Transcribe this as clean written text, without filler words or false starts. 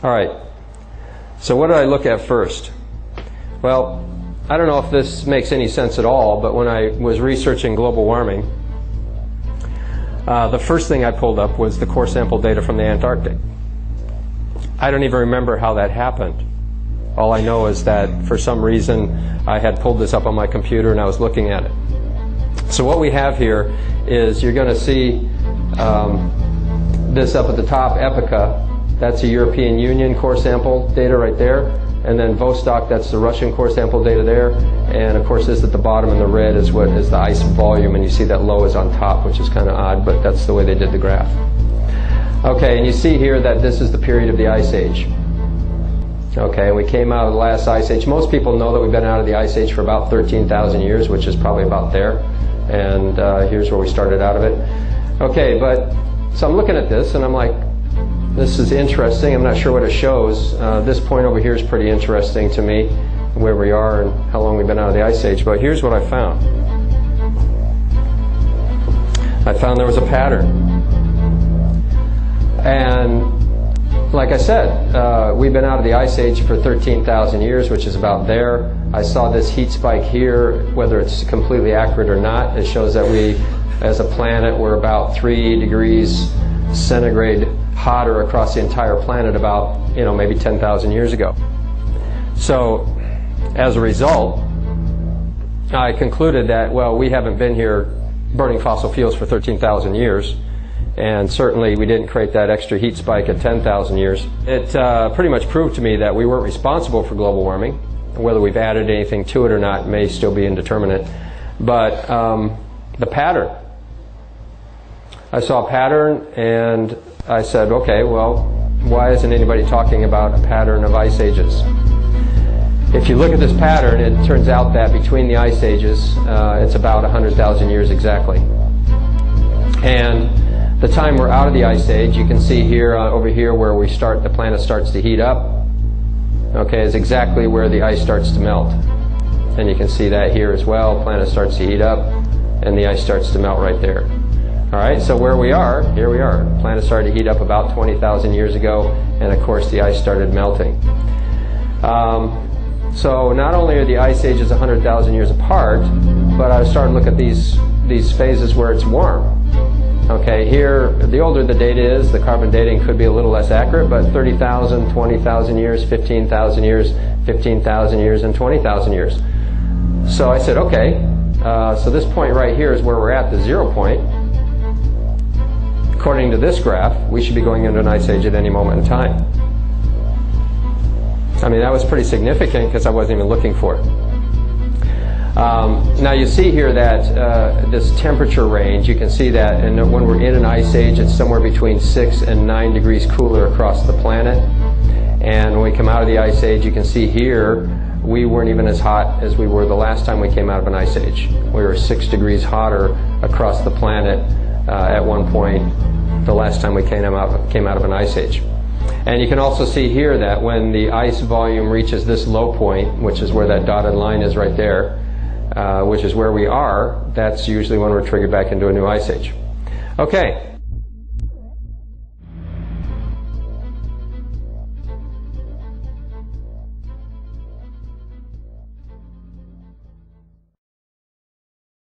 All right, so what did I look at first? Well, I don't know if this makes any sense at all, but when I was researching global warming, the first thing I pulled up was the core sample data from the Antarctic. I don't even remember how that happened. All I know is that for some reason I had pulled this up on my computer and I was looking at it. So what we have here is you're going to see this up at the top, EPICA. That's a European Union core sample data right there. And then Vostok, that's the Russian core sample data there. And of course this at the bottom in the red is what is the ice volume, and you see that low is on top, which is kind of odd, but that's the way they did the graph. Okay, and you see here that this is the period of the Ice Age. Okay, and we came out of the last Ice Age. Most people know that we've been out of the Ice Age for about 13,000 years, which is probably about there. And here's where we started out of it. Okay, but so I'm looking at this and I'm like, this is interesting. I'm not sure what it shows. This point over here is pretty interesting to me, where we are and how long we've been out of the Ice Age. But here's what I found. I found there was a pattern. And like I said, we've been out of the Ice Age for 13,000 years, which is about there. I saw this heat spike here. Whether it's completely accurate or not, it shows that we, as a planet, we're about 3 degrees centigrade hotter across the entire planet about, maybe 10,000 years ago. So as a result, I concluded that, well, we haven't been here burning fossil fuels for 13,000 years, and certainly we didn't create that extra heat spike at 10,000 years. It pretty much proved to me that we weren't responsible for global warming. Whether we've added anything to it or not may still be indeterminate. But the pattern. I saw a pattern and I said, okay, well, why isn't anybody talking about a pattern of ice ages? If you look at this pattern, it turns out that between the ice ages, it's about 100,000 years exactly. And the time we're out of the ice age, you can see here, over here where we start, the planet starts to heat up, okay, is exactly where the ice starts to melt. And you can see that here as well, planet starts to heat up, and the ice starts to melt right there. All right, so where we are, here we are. The planet started to heat up about 20,000 years ago, and of course the ice started melting. So not only are the ice ages 100,000 years apart, but I started to look at these phases where it's warm. Okay, here, the older the data is, the carbon dating could be a little less accurate, but 30,000, 20,000 years, 15,000 years, 15,000 years, and 20,000 years. So I said, okay, so this point right here is where we're at, the 0 point. According to this graph, we should be going into an ice age at any moment in time. I mean, that was pretty significant because I wasn't even looking for it. Now you see here that this temperature range, you can see that, and when we're in an ice age, it's somewhere between 6 and 9 degrees cooler across the planet. And when we come out of the ice age, you can see here, we weren't even as hot as we were the last time we came out of an ice age. We were 6 degrees hotter across the planet at one point the last time we came out of an ice age. And you can also see here that when the ice volume reaches this low point, which is where that dotted line is right there, which is where we are, that's usually when we're triggered back into a new ice age. Okay,